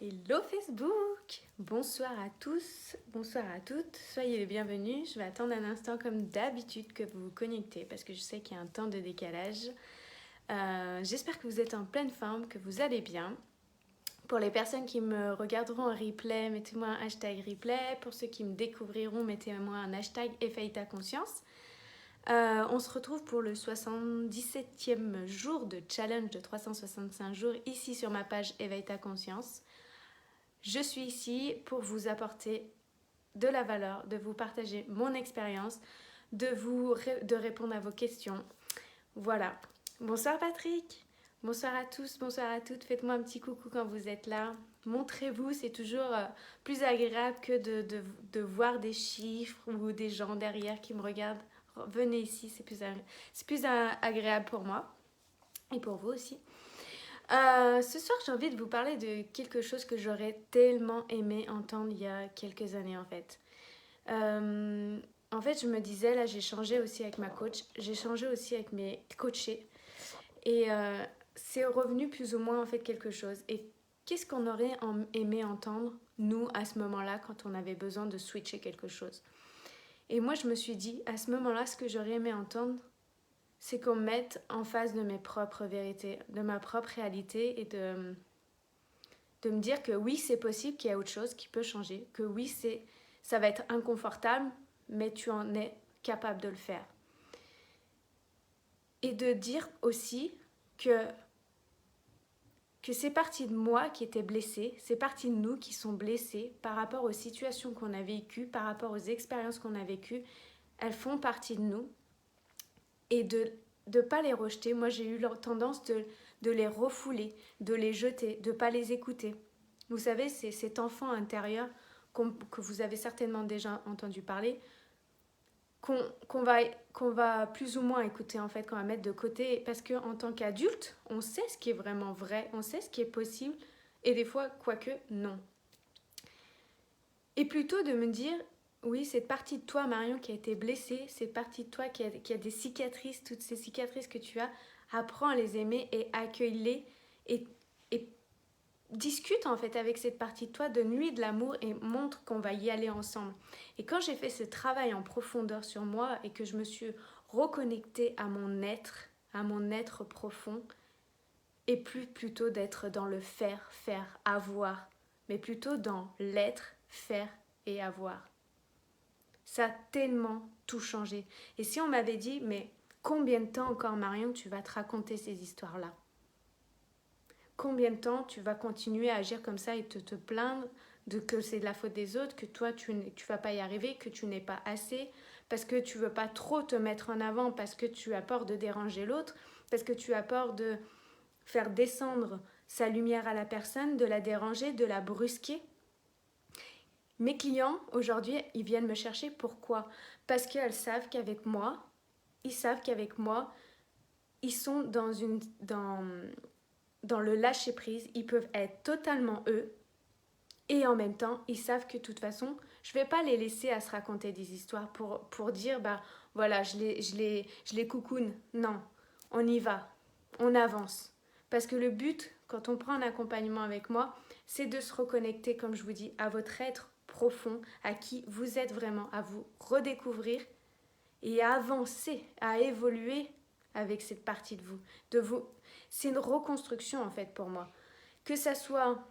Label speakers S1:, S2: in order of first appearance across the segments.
S1: Hello Facebook! Bonsoir à tous, bonsoir à toutes, soyez les bienvenus. Je vais attendre un instant comme d'habitude que vous vous connectez parce que je sais qu'il y a un temps de décalage. J'espère que vous êtes en pleine forme, que vous allez bien. Pour les personnes qui me regarderont en replay, mettez-moi un hashtag replay. Pour ceux qui me découvriront, mettez-moi un hashtag éveille ta conscience. On se retrouve pour le 77e jour de challenge de 365 jours ici sur ma page éveille ta conscience. Je suis ici pour vous apporter de la valeur, de vous partager mon expérience, de répondre à vos questions. Voilà. Bonsoir Patrick. Bonsoir à tous, bonsoir à toutes. Faites-moi un petit coucou quand vous êtes là. Montrez-vous, c'est toujours plus agréable que de voir des chiffres ou des gens derrière qui me regardent. Venez ici, c'est plus agréable pour moi et pour vous aussi. Ce soir, j'ai envie de vous parler de quelque chose que j'aurais tellement aimé entendre il y a quelques années en fait. Je me disais, là j'ai changé aussi avec ma coach, j'ai changé aussi avec mes coachés et c'est revenu plus ou moins en fait quelque chose. Et qu'est-ce qu'on aurait aimé entendre, nous, à ce moment-là, quand on avait besoin de switcher quelque chose? Et moi je me suis dit, à ce moment-là, ce que j'aurais aimé entendre, c'est qu'on me mette en face de mes propres vérités, de ma propre réalité et de me dire que oui, c'est possible qu'il y ait autre chose qui peut changer, que oui, ça va être inconfortable, mais tu en es capable de le faire. Et de dire aussi que c'est partie de moi qui était blessée, c'est partie de nous qui sont blessés par rapport aux situations qu'on a vécues, par rapport aux expériences qu'on a vécues. Elles font partie de nous. Et de ne pas les rejeter. Moi, j'ai eu tendance de les refouler, de les jeter, de ne pas les écouter. Vous savez, c'est cet enfant intérieur que vous avez certainement déjà entendu parler, qu'on va plus ou moins écouter, en fait, qu'on va mettre de côté. Parce qu'en tant qu'adulte, on sait ce qui est vraiment vrai, on sait ce qui est possible, et des fois, quoique, non. Et plutôt de me dire, oui, cette partie de toi, Marion, qui a été blessée, cette partie de toi qui a des cicatrices, toutes ces cicatrices que tu as, apprends à les aimer et accueille-les et discute en fait avec cette partie de toi, donne-lui de l'amour et montre qu'on va y aller ensemble. Et quand j'ai fait ce travail en profondeur sur moi et que je me suis reconnectée à mon être profond, et plus plutôt d'être dans le faire, avoir, mais plutôt dans l'être, faire et avoir. Ça a tellement tout changé. Et si on m'avait dit, mais combien de temps encore, Marion, tu vas te raconter ces histoires-là? Combien de temps tu vas continuer à agir comme ça et te plaindre de que c'est de la faute des autres, que toi, tu vas pas y arriver, que tu n'es pas assez, parce que tu veux pas trop te mettre en avant, parce que tu as peur de déranger l'autre, parce que tu as peur de faire descendre sa lumière à la personne, de la déranger, de la brusquer. Mes clients, aujourd'hui, ils viennent me chercher. Pourquoi? Parce qu'ils savent qu'avec moi, ils sont dans le lâcher-prise. Ils peuvent être totalement eux. Et en même temps, ils savent que de toute façon, je ne vais pas les laisser à se raconter des histoires pour dire, bah voilà, je les coucoune. Non, on y va, on avance. Parce que le but, quand on prend un accompagnement avec moi, c'est de se reconnecter, comme je vous dis, à votre être profond, à qui vous êtes vraiment, à vous redécouvrir et à avancer, à évoluer avec cette partie de vous. C'est une reconstruction en fait pour moi. Que ça soit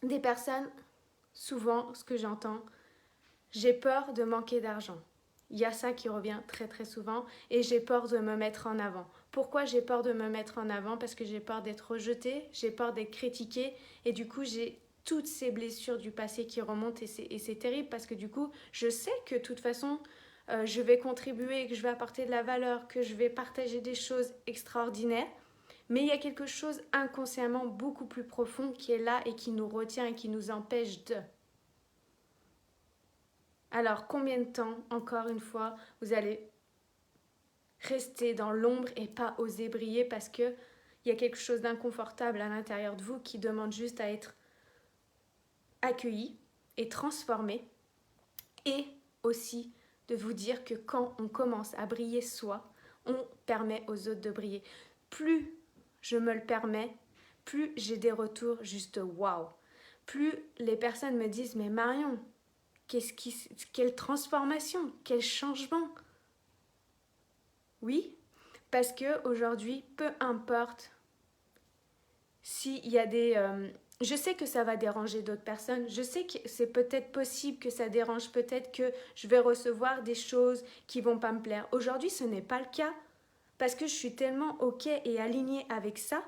S1: des personnes, souvent ce que j'entends, j'ai peur de manquer d'argent. Il y a ça qui revient très très souvent et j'ai peur de me mettre en avant. Pourquoi j'ai peur de me mettre en avant? Parce que j'ai peur d'être rejetée, j'ai peur d'être critiquée et du coup j'ai toutes ces blessures du passé qui remontent et c'est terrible parce que du coup je sais que de toute façon je vais contribuer, que je vais apporter de la valeur, que je vais partager des choses extraordinaires. Mais il y a quelque chose inconsciemment beaucoup plus profond qui est là et qui nous retient et qui nous empêche de. Alors, combien de temps, encore une fois, vous allez rester dans l'ombre et pas oser briller parce qu'il y a quelque chose d'inconfortable à l'intérieur de vous qui demande juste à être accueilli et transformé et aussi de vous dire que quand on commence à briller soi, on permet aux autres de briller. Plus je me le permets, plus j'ai des retours juste waouh. plus les personnes me disent « Mais Marion, quelle transformation, quel changement !» Oui, parce qu'aujourd'hui, peu importe s'il y a des... je sais que ça va déranger d'autres personnes, je sais que c'est peut-être possible que ça dérange, peut-être que je vais recevoir des choses qui vont pas me plaire. Aujourd'hui, ce n'est pas le cas, parce que je suis tellement OK et alignée avec ça.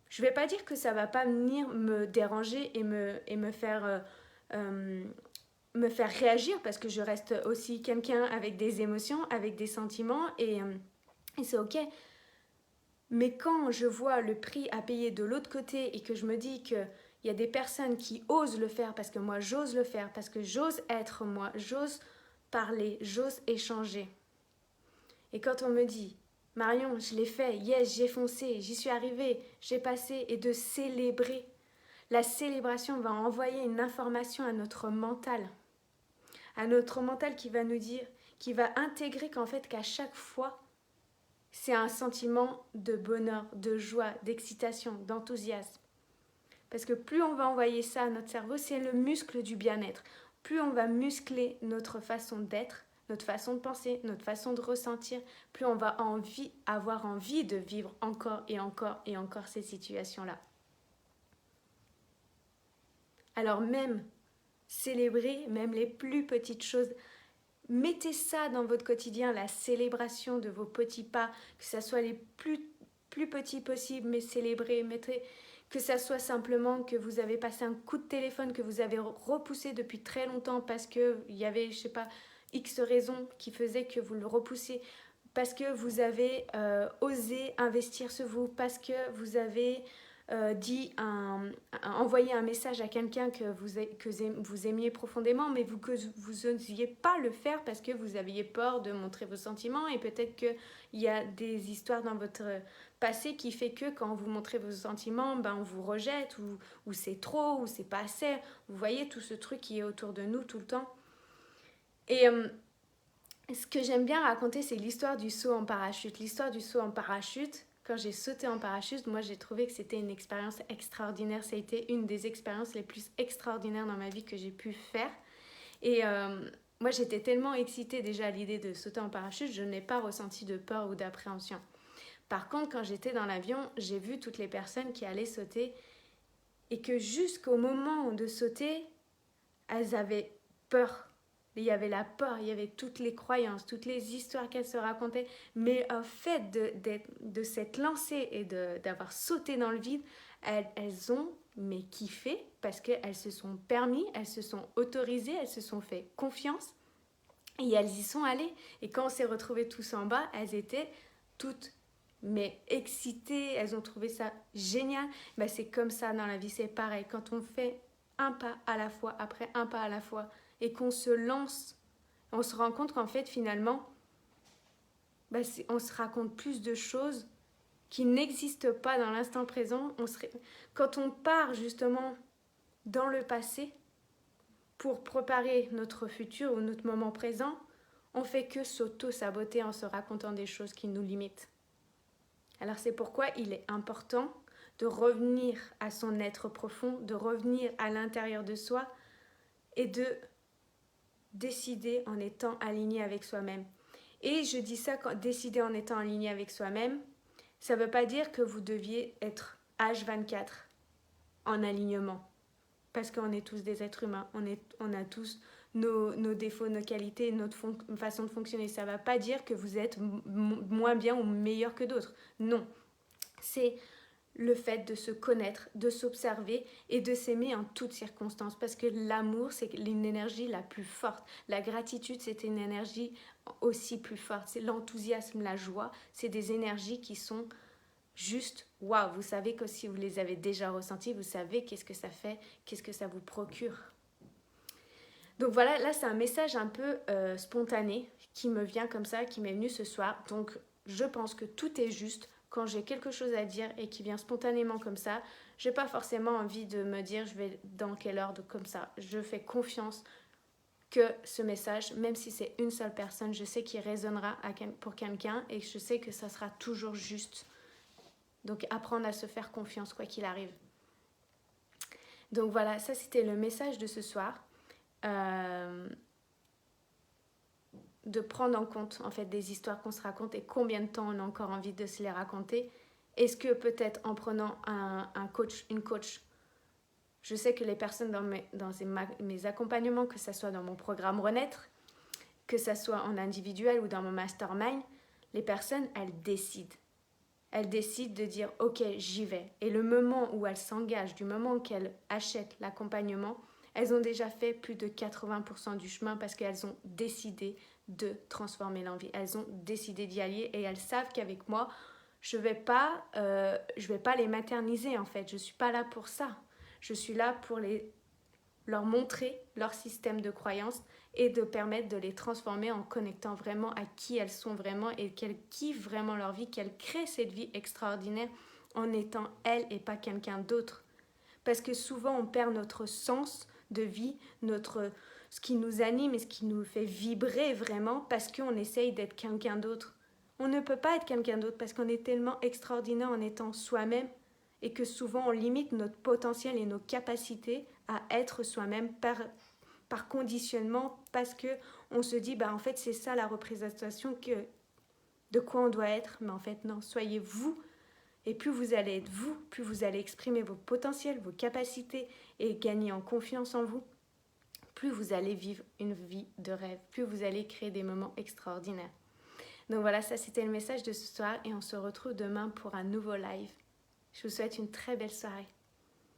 S1: Je vais pas dire que ça va pas venir me déranger et me faire réagir, parce que je reste aussi quelqu'un avec des émotions, avec des sentiments, et c'est OK. Mais quand je vois le prix à payer de l'autre côté et que je me dis qu'il y a des personnes qui osent le faire parce que moi j'ose le faire, parce que j'ose être moi, j'ose parler, j'ose échanger. Et quand on me dit « Marion, je l'ai fait, yes, j'ai foncé, j'y suis arrivée, j'ai passé » et de célébrer. La célébration va envoyer une information à notre mental qui va nous dire, qui va intégrer qu'en fait qu'à chaque fois, c'est un sentiment de bonheur, de joie, d'excitation, d'enthousiasme. Parce que plus on va envoyer ça à notre cerveau, c'est le muscle du bien-être. Plus on va muscler notre façon d'être, notre façon de penser, notre façon de ressentir, plus on va avoir envie de vivre encore et encore et encore ces situations-là. Alors même célébrer, même les plus petites choses, mettez ça dans votre quotidien, la célébration de vos petits pas, que ce soit les plus petits possibles, mais célébrez, que ça soit simplement que vous avez passé un coup de téléphone que vous avez repoussé depuis très longtemps parce qu'il y avait, je sais pas, X raisons qui faisaient que vous le repoussiez, parce que vous avez osé investir sur vous, parce que vous avez envoyé un message à quelqu'un que vous aimiez profondément, mais que vous n'osiez pas le faire parce que vous aviez peur de montrer vos sentiments, et peut-être qu'il y a des histoires dans votre passé qui fait que quand vous montrez vos sentiments, ben on vous rejette, ou c'est trop, ou c'est pas assez. Vous voyez tout ce truc qui est autour de nous tout le temps. Et ce que j'aime bien raconter, c'est l'histoire du saut en parachute. L'histoire du saut en parachute, quand j'ai sauté en parachute, moi j'ai trouvé que c'était une expérience extraordinaire. Ça a été une des expériences les plus extraordinaires dans ma vie que j'ai pu faire. Et moi j'étais tellement excitée déjà à l'idée de sauter en parachute, je n'ai pas ressenti de peur ou d'appréhension. Par contre, quand j'étais dans l'avion, j'ai vu toutes les personnes qui allaient sauter et que jusqu'au moment de sauter, elles avaient peur. Il y avait la peur, il y avait toutes les croyances, toutes les histoires qu'elles se racontaient. Mais au fait de s'être lancée et d'avoir sauté dans le vide, elles ont kiffé parce qu'elles se sont permis, elles se sont autorisées, elles se sont fait confiance et elles y sont allées. Et quand on s'est retrouvés tous en bas, elles étaient toutes excitées, elles ont trouvé ça génial. Ben, c'est comme ça dans la vie, c'est pareil. Quand on fait un pas à la fois, après un pas à la fois, et qu'on se lance, on se rend compte qu'en fait, finalement, on se raconte plus de choses qui n'existent pas dans l'instant présent. Quand on part justement dans le passé pour préparer notre futur ou notre moment présent, on fait que s'auto-saboter en se racontant des choses qui nous limitent. Alors c'est pourquoi il est important de revenir à son être profond, de revenir à l'intérieur de soi et de décider en étant aligné avec soi-même. Et je dis ça, décider en étant aligné avec soi-même, ça ne veut pas dire que vous deviez être H24 en alignement. Parce qu'on est tous des êtres humains, on a tous nos défauts, nos qualités, notre façon de fonctionner. Ça ne va pas dire que vous êtes moins bien ou meilleur que d'autres. Non, c'est le fait de se connaître, de s'observer et de s'aimer en toutes circonstances. Parce que l'amour, c'est une énergie la plus forte. La gratitude, c'est une énergie aussi plus forte. C'est l'enthousiasme, la joie. C'est des énergies qui sont juste waouh. Vous savez que si vous les avez déjà ressenties, vous savez qu'est-ce que ça fait, qu'est-ce que ça vous procure. Donc voilà, là c'est un message un peu spontané qui me vient comme ça, qui m'est venu ce soir. Donc je pense que tout est juste. Quand j'ai quelque chose à dire et qui vient spontanément comme ça, je n'ai pas forcément envie de me dire je vais dans quel ordre comme ça. Je fais confiance que ce message, même si c'est une seule personne, je sais qu'il résonnera pour quelqu'un et je sais que ça sera toujours juste. Donc apprendre à se faire confiance quoi qu'il arrive. Donc voilà, ça c'était le message de ce soir. De prendre en compte en fait des histoires qu'on se raconte et combien de temps on a encore envie de se les raconter. Est-ce que peut-être en prenant un coach, une coach, je sais que les personnes dans mes accompagnements, que ce soit dans mon programme Renaître, que ce soit en individuel ou dans mon mastermind, les personnes, elles décident. Elles décident de dire « Ok, j'y vais ». Et le moment où elles s'engagent, du moment qu'elles achètent l'accompagnement, elles ont déjà fait plus de 80% du chemin parce qu'elles ont décidé de transformer leur vie. Elles ont décidé d'y aller et elles savent qu'avec moi, je vais pas les materniser en fait. Je ne suis pas là pour ça. Je suis là pour leur montrer leur système de croyances et de permettre de les transformer en connectant vraiment à qui elles sont vraiment et qu'elles kiffent vraiment leur vie, qu'elles créent cette vie extraordinaire en étant elles et pas quelqu'un d'autre. Parce que souvent on perd notre sens de vie, ce qui nous anime et ce qui nous fait vibrer vraiment parce qu'on essaye d'être quelqu'un d'autre. On ne peut pas être quelqu'un d'autre parce qu'on est tellement extraordinaire en étant soi-même et que souvent on limite notre potentiel et nos capacités à être soi-même par conditionnement parce qu'on se dit en fait c'est ça la représentation de quoi on doit être, mais en fait non, soyez vous. Et plus vous allez être vous, plus vous allez exprimer vos potentiels, vos capacités et gagner en confiance en vous, plus vous allez vivre une vie de rêve, plus vous allez créer des moments extraordinaires. Donc voilà, ça c'était le message de ce soir et on se retrouve demain pour un nouveau live. Je vous souhaite une très belle soirée.